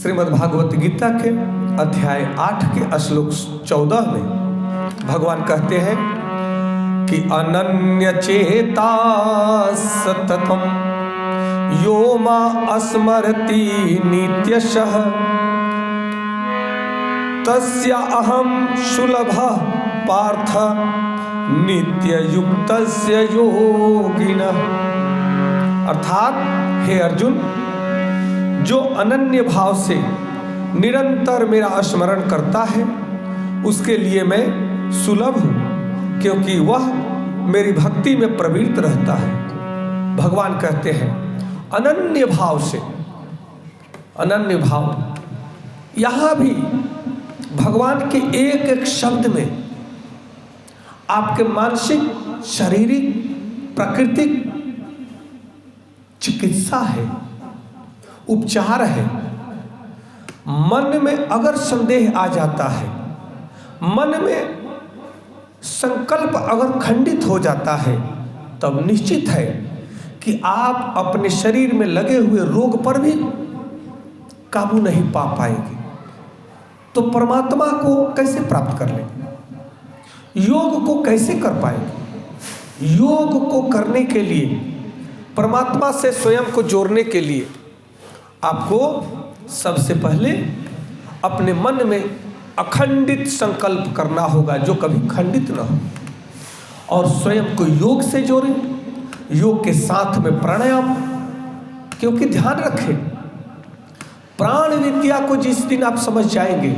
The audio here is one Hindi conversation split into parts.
श्रीमद् भागवत गीता के अध्याय 8 के श्लोक 14 में भगवान कहते हैं कि अनन्य चेता सततम यो मा स्मरति नित्यशः तस्य अहम सुलभः पार्थ नित्ययुक्तस्य योगिनः। अर्थात हे अर्जुन, जो अनन्य भाव से निरंतर मेरा स्मरण करता है उसके लिए मैं सुलभ हूँ, क्योंकि वह मेरी भक्ति में प्रवृत्त रहता है। भगवान कहते हैं अनन्य भाव से, अनन्य भाव। यहाँ भी भगवान के एक एक शब्द में आपके मानसिक, शारीरिक, प्राकृतिक चिकित्सा है, उपचार है। मन में अगर संदेह आ जाता है, मन में संकल्प अगर खंडित हो जाता है, तब निश्चित है कि आप अपने शरीर में लगे हुए रोग पर भी काबू नहीं पा पाएंगे। तो परमात्मा को कैसे प्राप्त कर लेंगे? योग को कैसे कर पाएंगे? योग को करने के लिए, परमात्मा से स्वयं को जोड़ने के लिए आपको सबसे पहले अपने मन में अखंडित संकल्प करना होगा, जो कभी खंडित न हो, और स्वयं को योग से जोड़ें। योग के साथ में प्राणायाम, क्योंकि ध्यान रखें, प्राण विद्या को जिस दिन आप समझ जाएंगे,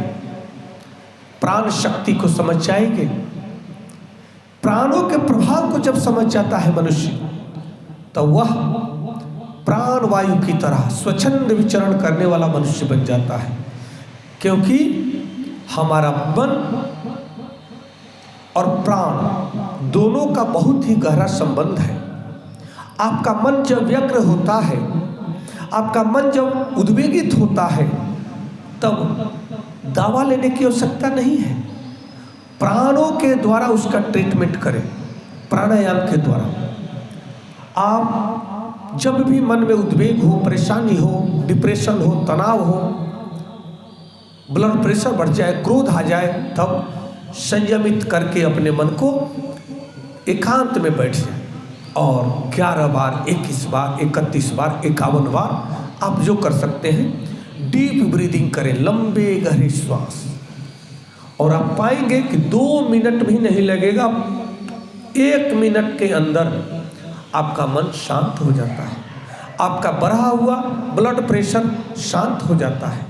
प्राण शक्ति को समझ जाएंगे, प्राणों के प्रभाव को जब समझ जाता है मनुष्य, तो वह प्राण वायु की तरह स्वच्छंद विचरण करने वाला मनुष्य बन जाता है। क्योंकि हमारा मन और प्राण दोनों का बहुत ही गहरा संबंध है। आपका मन जब व्यग्र होता है, आपका मन जब उद्वेगित होता है, तब दवा लेने की आवश्यकता नहीं है। प्राणों के द्वारा उसका ट्रीटमेंट करें, प्राणायाम के द्वारा। आप जब भी मन में उद्वेग हो, परेशानी हो, डिप्रेशन हो, तनाव हो, ब्लड प्रेशर बढ़ जाए, क्रोध आ जाए, तब संयमित करके अपने मन को एकांत में बैठ जाए और 11 बार, 21 बार, 31 बार, 51 बार आप जो कर सकते हैं डीप ब्रीदिंग करें, लंबे गहरे श्वास, और आप पाएंगे कि 2 मिनट भी नहीं लगेगा, 1 मिनट के अंदर आपका मन शांत हो जाता है, आपका बढ़ा हुआ ब्लड प्रेशर शांत हो जाता है,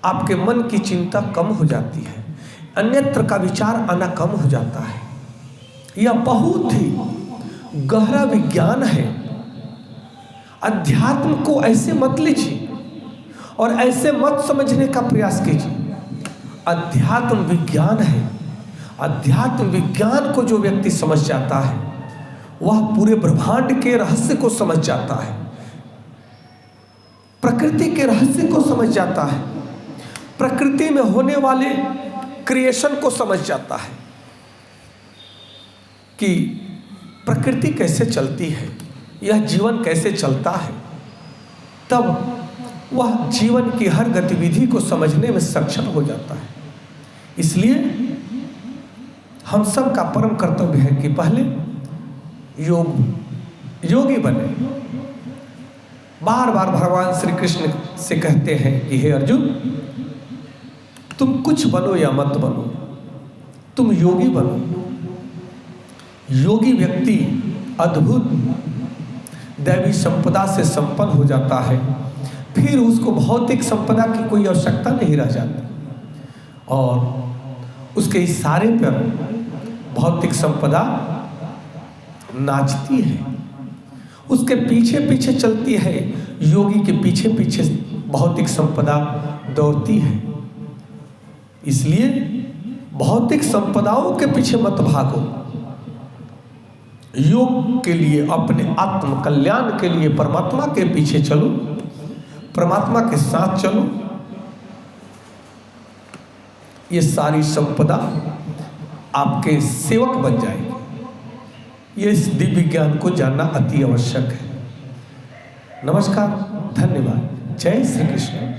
आपके मन की चिंता कम हो जाती है, अन्यत्र का विचार आना कम हो जाता है। यह बहुत ही गहरा विज्ञान है। अध्यात्म को ऐसे मत लीजिए और ऐसे मत समझने का प्रयास कीजिए। अध्यात्म विज्ञान है। अध्यात्म विज्ञान को जो व्यक्ति समझ जाता है, वह पूरे ब्रह्मांड के रहस्य को समझ जाता है, प्रकृति के रहस्य को समझ जाता है, प्रकृति में होने वाले क्रिएशन को समझ जाता है कि प्रकृति कैसे चलती है, यह जीवन कैसे चलता है। तब वह जीवन की हर गतिविधि को समझने में सक्षम हो जाता है। इसलिए हम सब का परम कर्तव्य है कि पहले योगी बने। बार बार भगवान श्री कृष्ण से कहते हैं कि हे अर्जुन, तुम कुछ बनो या मत बनो, तुम योगी बनो। योगी व्यक्ति अद्भुत दैवी संपदा से संपन्न हो जाता है, फिर उसको भौतिक संपदा की कोई आवश्यकता नहीं रह जाती, और उसके इशारे पर भौतिक संपदा नाचती है, उसके पीछे पीछे चलती है, योगी के पीछे पीछे भौतिक संपदा दौड़ती है। इसलिए भौतिक संपदाओं के पीछे मत भागो, योग के लिए, अपने आत्म कल्याण के लिए परमात्मा के पीछे चलो, परमात्मा के साथ चलो। ये सारी संपदा आपके सेवक बन जाएगी। ये इस दिव्य ज्ञान को जानना अति आवश्यक है। नमस्कार, धन्यवाद। जय श्री कृष्ण।